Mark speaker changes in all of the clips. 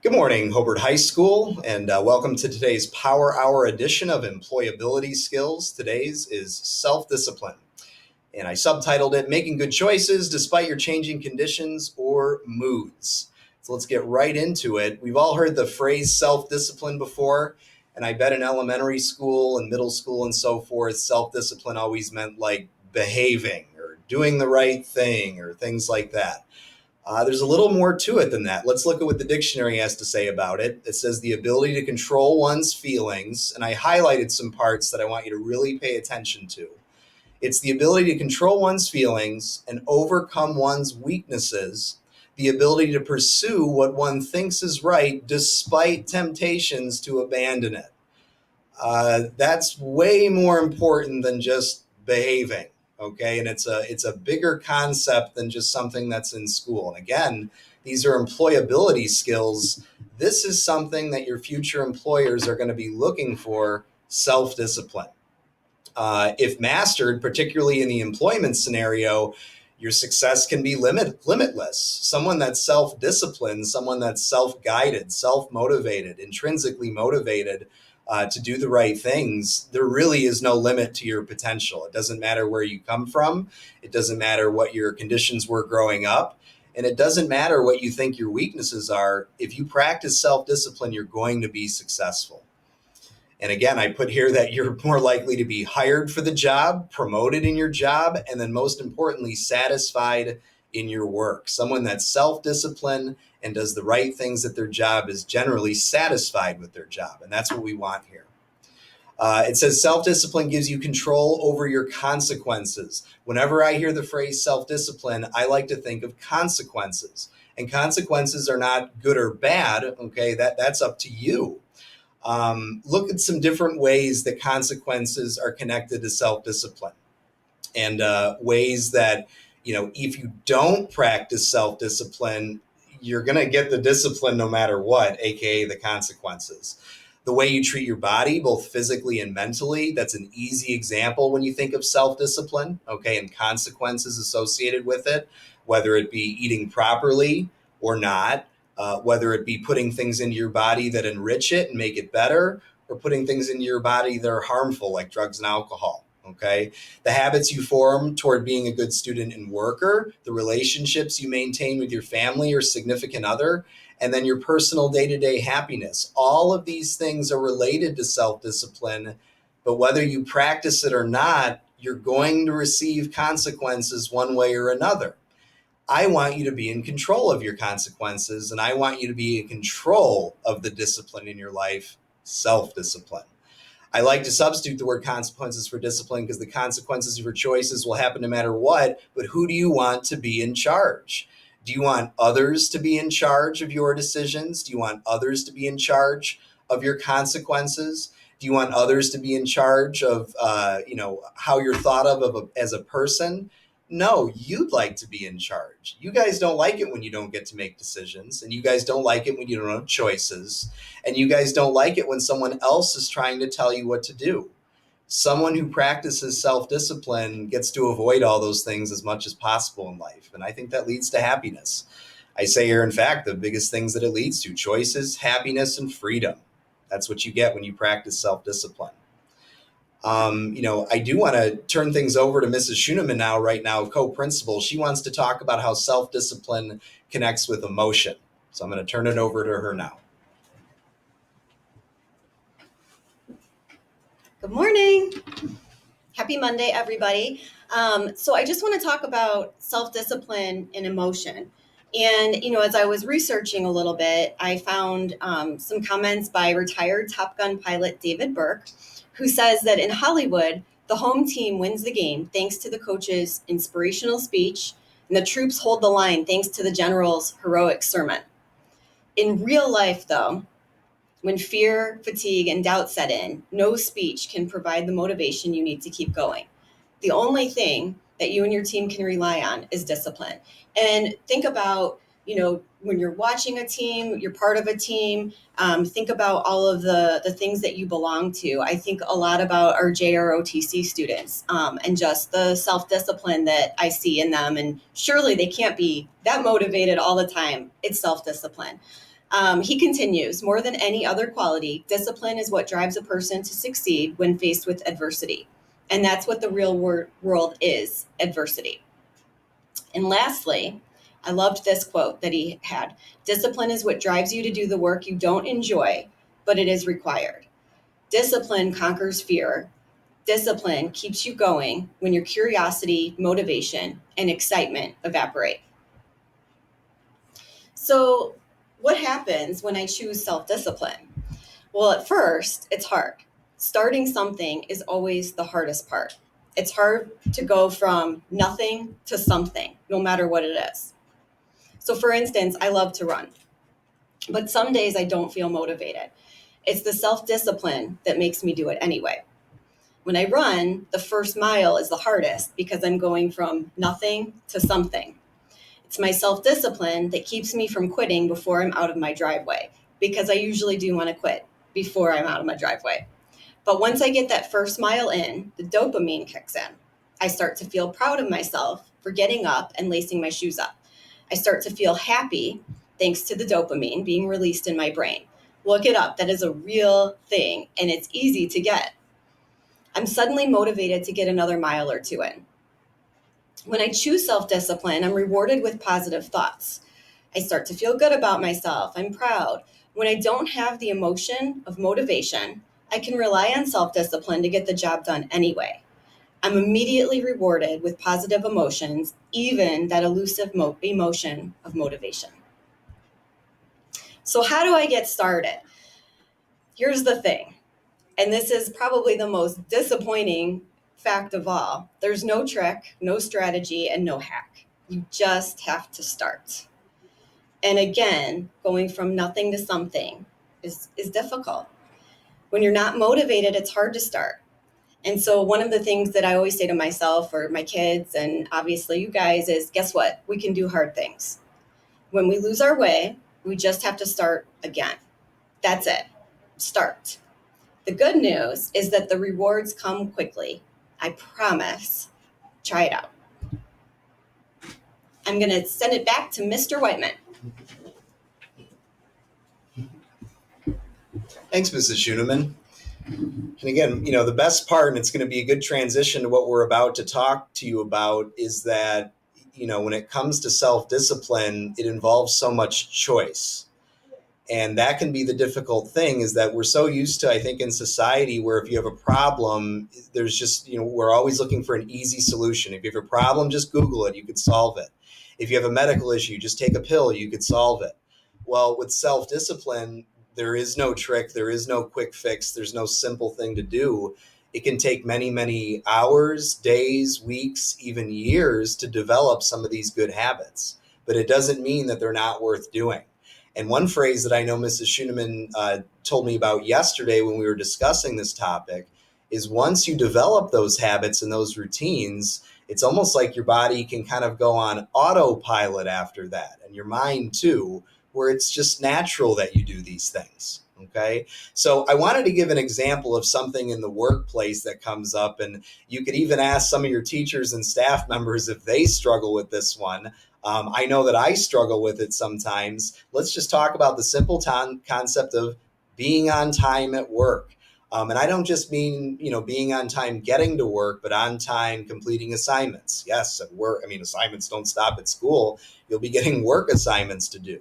Speaker 1: Good morning, Hobart High School, and welcome to today's Power Hour edition of Employability Skills. Today's is self-discipline, and I subtitled it, Making Good Choices Despite Your Changing Conditions or Moods. So let's get right into it. We've all heard the phrase self-discipline before, and I bet in elementary school and middle school and so forth, self-discipline always meant like behaving or doing the right thing or things like that. There's a little more to it than that. Let's look at what the dictionary has to say about it. It says the ability to control one's feelings, and I highlighted some parts that I want you to really pay attention to. It's the ability to control one's feelings and overcome one's weaknesses, the ability to pursue what one thinks is right despite temptations to abandon it. That's way more important than just behaving. Okay, and it's a bigger concept than just something that's in school. And again, these are employability skills. This is something that your future employers are going to be looking for: self-discipline. If mastered, particularly in the employment scenario, your success can be limitless. Someone that's self-disciplined, someone that's self-guided, self-motivated, intrinsically motivated to do the right things, there really is no limit to your potential. It doesn't matter where you come from. It doesn't matter what your conditions were growing up. And it doesn't matter what you think your weaknesses are. If you practice self-discipline, you're going to be successful. And again, I put here that you're more likely to be hired for the job, promoted in your job, and then most importantly, satisfied in your work. Someone that's self-disciplined and does the right things at their job is generally satisfied with their job. And that's what we want here. It says self-discipline gives you control over your consequences. Whenever I hear the phrase self-discipline, I like to think of consequences. And consequences are not good or bad. Okay, that's up to you. Look at some different ways that consequences are connected to self-discipline, and ways that, if you don't practice self-discipline, you're going to get the discipline no matter what, aka the consequences. The way you treat your body, both physically and mentally, that's an easy example when you think of self-discipline, okay, and consequences associated with it, whether it be eating properly or not. Whether it be putting things into your body that enrich it and make it better, or putting things into your body that are harmful, like drugs and alcohol. Okay. The habits you form toward being a good student and worker, the relationships you maintain with your family or significant other, and then your personal day-to-day happiness. All of these things are related to self-discipline, but whether you practice it or not, you're going to receive consequences one way or another. I want you to be in control of your consequences, and I want you to be in control of the discipline in your life, self-discipline. I like to substitute the word consequences for discipline because the consequences of your choices will happen no matter what, but who do you want to be in charge? Do you want others to be in charge of your decisions? Do you want others to be in charge of your consequences? Do you want others to be in charge of, how you're thought of as a person? No, you'd like to be in charge. You guys don't like it when you don't get to make decisions, and you guys don't like it when you don't have choices, and you guys don't like it when someone else is trying to tell you what to do. Someone who practices self-discipline gets to avoid all those things as much as possible in life, and I think that leads to happiness. I say here, in fact, the biggest things that it leads to: choices, happiness, and freedom. That's what you get when you practice self-discipline. I do want to turn things over to Mrs. Schuneman right now, co-principal. She wants to talk about how self-discipline connects with emotion. So I'm going to turn it over to her now.
Speaker 2: Good morning. Happy Monday, everybody. So I just want to talk about self-discipline and emotion. And, as I was researching a little bit, I found some comments by retired Top Gun pilot David Burke, who says that in Hollywood, the home team wins the game thanks to the coach's inspirational speech, and the troops hold the line thanks to the general's heroic sermon. In real life, though, when fear, fatigue, and doubt set in, no speech can provide the motivation you need to keep going. The only thing that you and your team can rely on is discipline. And think about, when you're watching a team, you're part of a team, think about all of the things that you belong to. I think a lot about our JROTC students and just the self-discipline that I see in them. And surely they can't be that motivated all the time. It's self-discipline. He continues, more than any other quality, discipline is what drives a person to succeed when faced with adversity. And that's what the real world is, adversity. And lastly, I loved this quote that he had: discipline is what drives you to do the work you don't enjoy, but it is required. Discipline conquers fear. Discipline keeps you going when your curiosity, motivation, and excitement evaporate. So, what happens when I choose self discipline? Well, at first, it's hard. Starting something is always the hardest part. It's hard to go from nothing to something, no matter what it is. So, for instance, I love to run, but some days I don't feel motivated. It's the self discipline that makes me do it anyway. When I run, the first mile is the hardest because I'm going from nothing to something. It's my self discipline that keeps me from quitting before I'm out of my driveway, because I usually do want to quit before I'm out of my driveway. But once I get that first mile in, the dopamine kicks in. I start to feel proud of myself for getting up and lacing my shoes up. I start to feel happy thanks to the dopamine being released in my brain. Look it up. That is a real thing, and it's easy to get. I'm suddenly motivated to get another mile or two in. When I choose self discipline, I'm rewarded with positive thoughts. I start to feel good about myself. I'm proud. When I don't have the emotion of motivation, I can rely on self discipline to get the job done anyway. I'm immediately rewarded with positive emotions, even that elusive emotion of motivation. So, how do I get started? Here's the thing, and this is probably the most disappointing fact of all: there's no trick, no strategy, and no hack. You just have to start. And again, going from nothing to something is difficult. When you're not motivated, it's hard to start. And so, one of the things that I always say to myself or my kids, and obviously you guys, is guess what? We can do hard things. When we lose our way, we just have to start again. That's it. Start. The good news is that the rewards come quickly. I promise. Try it out. I'm going to send it back to Mr. Whiteman.
Speaker 1: Thanks, Mrs. Schuneman. And again, the best part, and it's going to be a good transition to what we're about to talk to you about, is that, when it comes to self-discipline, it involves so much choice. And that can be the difficult thing, is that we're so used to, I think, in society, where if you have a problem, there's just, we're always looking for an easy solution. If you have a problem, just Google it, you could solve it. If you have a medical issue, just take a pill, you could solve it. Well, with self-discipline, there is no trick, there is no quick fix, there's no simple thing to do. It can take many, many hours, days, weeks, even years to develop some of these good habits. But it doesn't mean that they're not worth doing. And one phrase that I know Mrs. Schuneman told me about yesterday when we were discussing this topic is, once you develop those habits and those routines, it's almost like your body can kind of go on autopilot after that, and your mind too, where it's just natural that you do these things. Okay. So I wanted to give an example of something in the workplace that comes up, and you could even ask some of your teachers and staff members if they struggle with this one. I know that I struggle with it sometimes. Let's just talk about the simple concept of being on time at work. And I don't just mean, being on time getting to work, but on time completing assignments. Yes, at work. I mean, assignments don't stop at school. You'll be getting work assignments to do.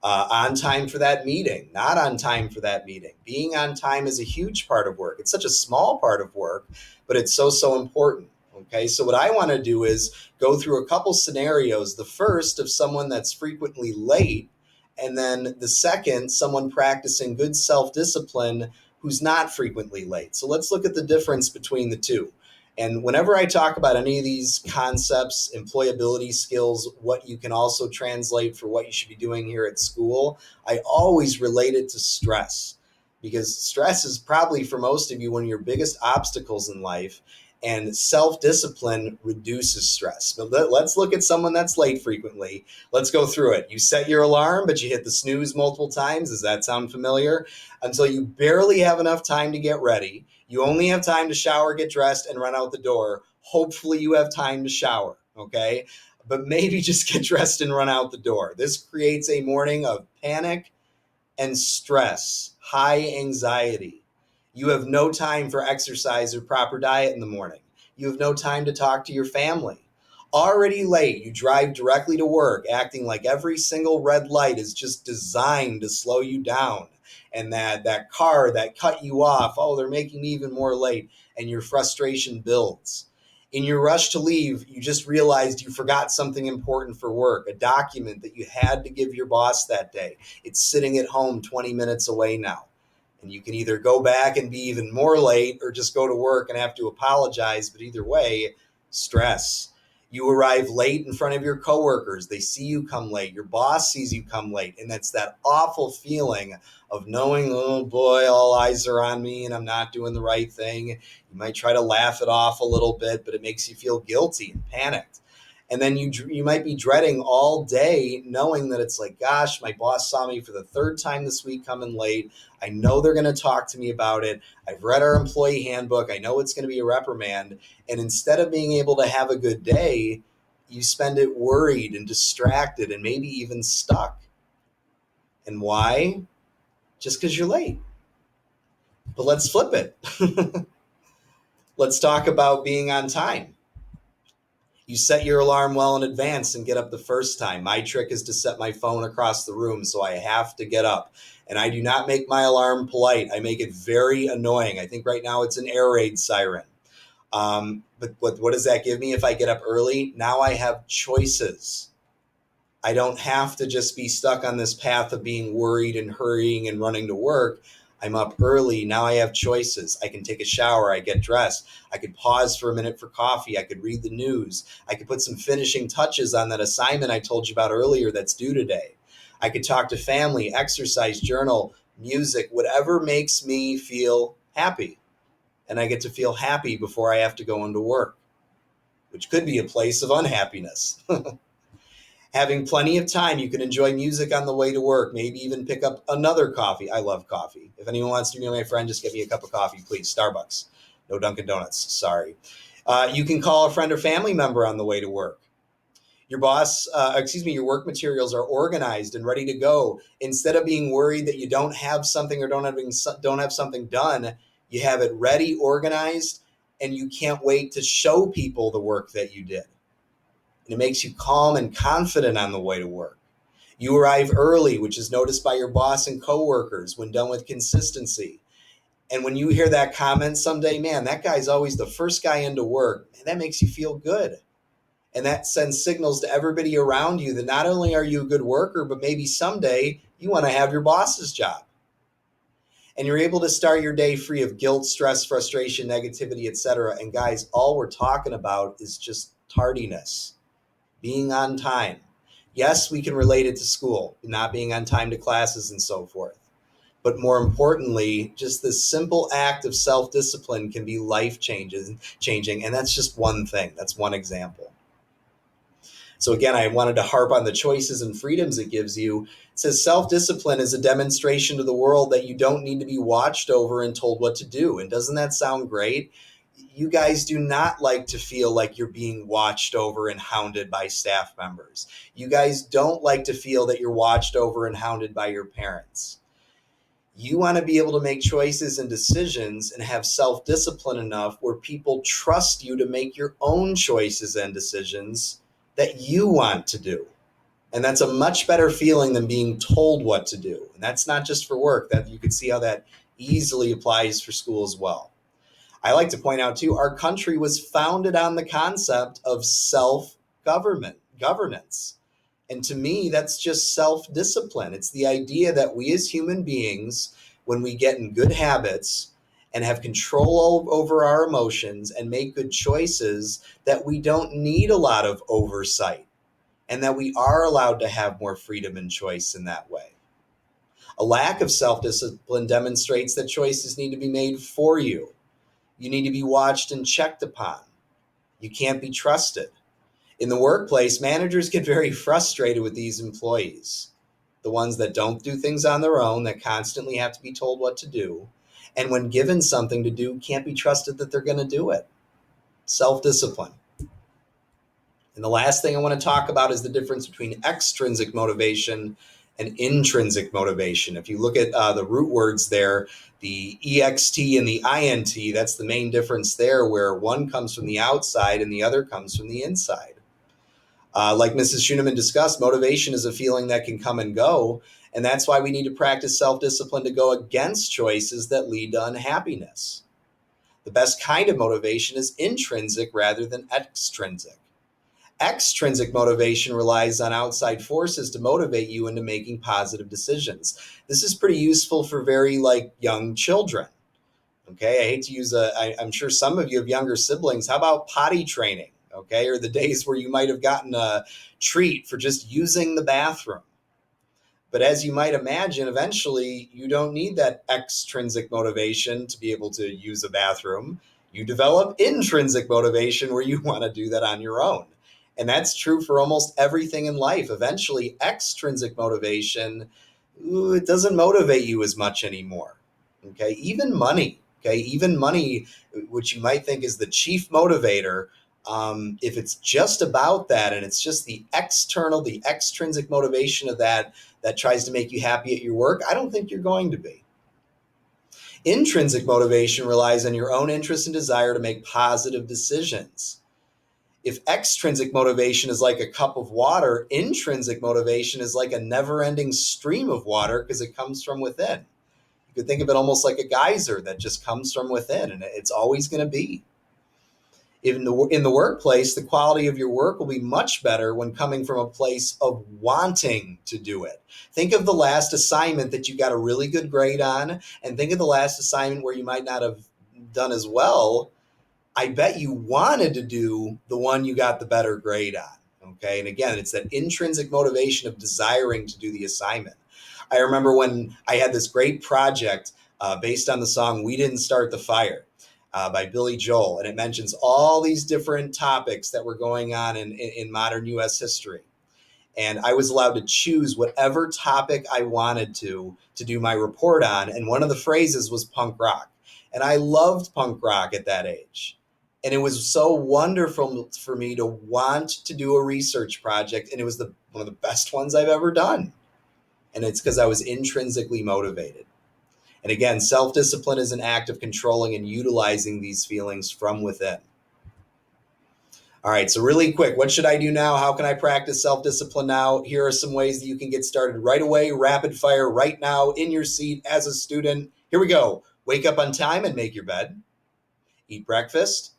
Speaker 1: On time for that meeting, not on time for that meeting. Being on time is a huge part of work. It's such a small part of work, but it's so, so important. Okay, so what I want to do is go through a couple scenarios. The first, of someone that's frequently late, and then the second, someone practicing good self-discipline who's not frequently late. So let's look at the difference between the two. And whenever I talk about any of these concepts, employability skills, what you can also translate for what you should be doing here at school, I always relate it to stress, because stress is probably, for most of you, one of your biggest obstacles in life. And self-discipline reduces stress. But let's look at someone that's late frequently. Let's go through it. You set your alarm, but you hit the snooze multiple times. Does that sound familiar? Until you barely have enough time to get ready. You only have time to shower, get dressed, and run out the door. Hopefully you have time to shower, okay? But maybe just get dressed and run out the door. This creates a morning of panic, and stress, high anxiety. You have no time for exercise or proper diet in the morning. You have no time to talk to your family. Already late, you drive directly to work, acting like every single red light is just designed to slow you down. And that car that cut you off, oh, they're making me even more late, and your frustration builds. In your rush to leave, you just realized you forgot something important for work, a document that you had to give your boss that day. It's sitting at home 20 minutes away now. And you can either go back and be even more late or just go to work and have to apologize. But either way, stress. You arrive late in front of your coworkers. They see you come late. Your boss sees you come late. And that's that awful feeling of knowing, oh boy, all eyes are on me and I'm not doing the right thing. You might try to laugh it off a little bit, but it makes you feel guilty and panicked. And then you might be dreading all day knowing that it's like, gosh, my boss saw me for the third time this week coming late. I know they're going to talk to me about it. I've read our employee handbook. I know it's going to be a reprimand. And instead of being able to have a good day, you spend it worried and distracted and maybe even stuck. And why? Just because you're late. But let's flip it. Let's talk about being on time. You set your alarm well in advance and get up the first time. My trick is to set my phone across the room so I have to get up. And I do not make my alarm polite. I make it very annoying. I think right now it's an air raid siren. But what does that give me if I get up early? Now I have choices. I don't have to just be stuck on this path of being worried and hurrying and running to work. I'm up early. Now I have choices. I can take a shower. I get dressed. I could pause for a minute for coffee. I could read the news. I could put some finishing touches on that assignment I told you about earlier that's due today. I could talk to family, exercise, journal, music, whatever makes me feel happy. And I get to feel happy before I have to go into work, which could be a place of unhappiness. Having plenty of time, you can enjoy music on the way to work, maybe even pick up another coffee. I love coffee. If anyone wants to be my friend, just get me a cup of coffee, please. Starbucks, no Dunkin' Donuts, sorry. You can call a friend or family member on the way to work. Your work materials are organized and ready to go. Instead of being worried that you don't have something or don't have something done, you have it ready, organized, and you can't wait to show people the work that you did. And it makes you calm and confident on the way to work. You arrive early, which is noticed by your boss and coworkers when done with consistency. And when you hear that comment someday, man, that guy's always the first guy into work, and that makes you feel good. And that sends signals to everybody around you that not only are you a good worker, but maybe someday you want to have your boss's job. And you're able to start your day free of guilt, stress, frustration, negativity, etc. And guys, all we're talking about is just tardiness. Being on time. Yes, we can relate it to school, not being on time to classes and so forth. But more importantly, just this simple act of self-discipline can be life-changing. And that's just one thing. That's one example. So again, I wanted to harp on the choices and freedoms it gives you. It says self-discipline is a demonstration to the world that you don't need to be watched over and told what to do. And doesn't that sound great? You guys do not like to feel like you're being watched over and hounded by staff members. You guys don't like to feel that you're watched over and hounded by your parents. You want to be able to make choices and decisions and have self-discipline enough where people trust you to make your own choices and decisions that you want to do. And that's a much better feeling than being told what to do. And that's not just for work. That you can see how that easily applies for school as well. I like to point out too, our country was founded on the concept of governance. And to me, that's just self-discipline. It's the idea that we as human beings, when we get in good habits and have control over our emotions and make good choices, that we don't need a lot of oversight and that we are allowed to have more freedom and choice in that way. A lack of self-discipline demonstrates that choices need to be made for you. You need to be watched and checked upon. You can't be trusted. In the workplace, managers get very frustrated with these employees, the ones that don't do things on their own, that constantly have to be told what to do, and when given something to do, can't be trusted that they're going to do it. Self-discipline. And the last thing I want to talk about is the difference between extrinsic motivation and intrinsic motivation. If you look at the root words there, the EXT and the INT, that's the main difference there, where one comes from the outside and the other comes from the inside. Like Mrs. Schuneman discussed, motivation is a feeling that can come and go, and that's why we need to practice self-discipline to go against choices that lead to unhappiness. The best kind of motivation is intrinsic rather than extrinsic. Extrinsic motivation relies on outside forces to motivate you into making positive decisions. This is pretty useful for very young children. Okay, I hate to use I'm sure some of you have younger siblings. How about potty training? Okay, or the days where you might have gotten a treat for just using the bathroom. But as you might imagine, eventually you don't need that extrinsic motivation to be able to use a bathroom. You develop intrinsic motivation where you want to do that on your own. And that's true for almost everything in life. Eventually, extrinsic motivation, it doesn't motivate you as much anymore. Okay, even money. Okay, even money, which you might think is the chief motivator, if it's just about that and it's just the extrinsic motivation of that tries to make you happy at your work, I don't think you're going to be. Intrinsic motivation relies on your own interest and desire to make positive decisions. If extrinsic motivation is like a cup of water, intrinsic motivation is like a never-ending stream of water because it comes from within. You could think of it almost like a geyser that just comes from within, and it's always going to be. In the workplace, the quality of your work will be much better when coming from a place of wanting to do it. Think of the last assignment that you got a really good grade on, and think of the last assignment where you might not have done as well. I bet you wanted to do the one you got the better grade on. Okay. And again, it's that intrinsic motivation of desiring to do the assignment. I remember when I had this great project based on the song We Didn't Start the Fire by Billy Joel. And it mentions all these different topics that were going on in modern US history. And I was allowed to choose whatever topic I wanted to do my report on. And one of the phrases was punk rock. And I loved punk rock at that age. And it was so wonderful for me to want to do a research project. And it was one of the best ones I've ever done. And it's because I was intrinsically motivated. And again, self-discipline is an act of controlling and utilizing these feelings from within. All right, so really quick, what should I do now? How can I practice self-discipline now? Here are some ways that you can get started right away, rapid fire, right now, in your seat as a student. Here we go. Wake up on time and make your bed. Eat breakfast.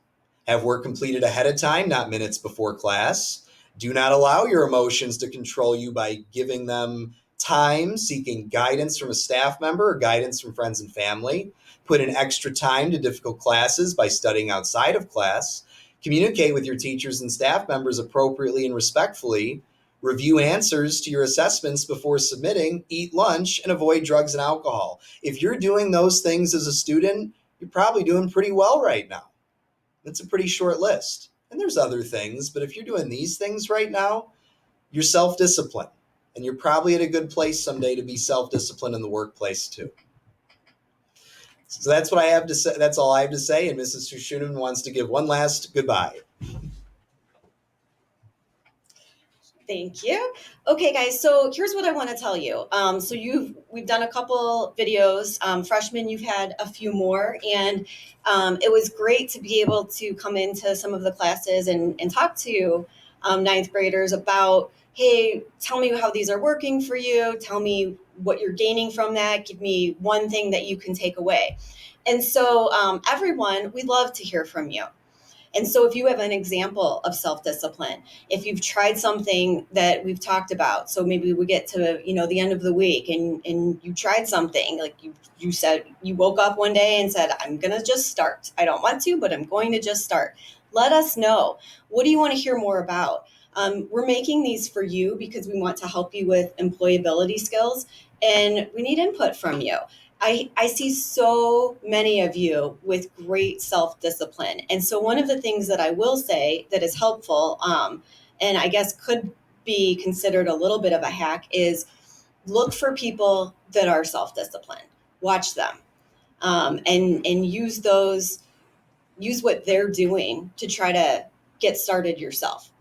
Speaker 1: Have work completed ahead of time, not minutes before class. Do not allow your emotions to control you by giving them time, seeking guidance from a staff member or guidance from friends and family. Put in extra time to difficult classes by studying outside of class. Communicate with your teachers and staff members appropriately and respectfully. Review answers to your assessments before submitting. Eat lunch and avoid drugs and alcohol. If you're doing those things as a student, you're probably doing pretty well right now. That's a pretty short list. And there's other things, but if you're doing these things right now, you're self-disciplined. And you're probably at a good place someday to be self-disciplined in the workplace too. So that's what I have to say. That's all I have to say. And Mrs. Schuneman wants to give one last goodbye.
Speaker 2: Thank you. Okay, guys. So here's what I want to tell you. We've done a couple videos. Freshmen, you've had a few more, and it was great to be able to come into some of the classes and talk to ninth graders about, hey, tell me how these are working for you. Tell me what you're gaining from that. Give me one thing that you can take away. And so everyone, we'd love to hear from you. And so if you have an example of self-discipline, if you've tried something that we've talked about, so maybe we get to, the end of the week and you tried something, like you said, you woke up one day and said, I'm going to just start. I don't want to, but I'm going to just start. Let us know. What do you want to hear more about? We're making these for you because we want to help you with employability skills, and we need input from you. I see so many of you with great self-discipline. And so one of the things that I will say that is helpful, and I guess could be considered a little bit of a hack, is look for people that are self-disciplined. Watch them and use what they're doing to try to get started yourself.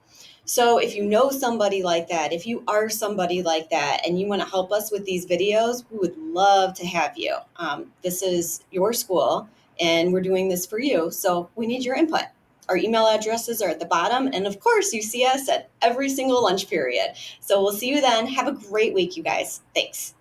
Speaker 2: So if you know somebody like that, if you are somebody like that and you want to help us with these videos, we would love to have you. This is your school and we're doing this for you. So we need your input. Our email addresses are at the bottom. And of course, you see us at every single lunch period. So we'll see you then. Have a great week, you guys. Thanks.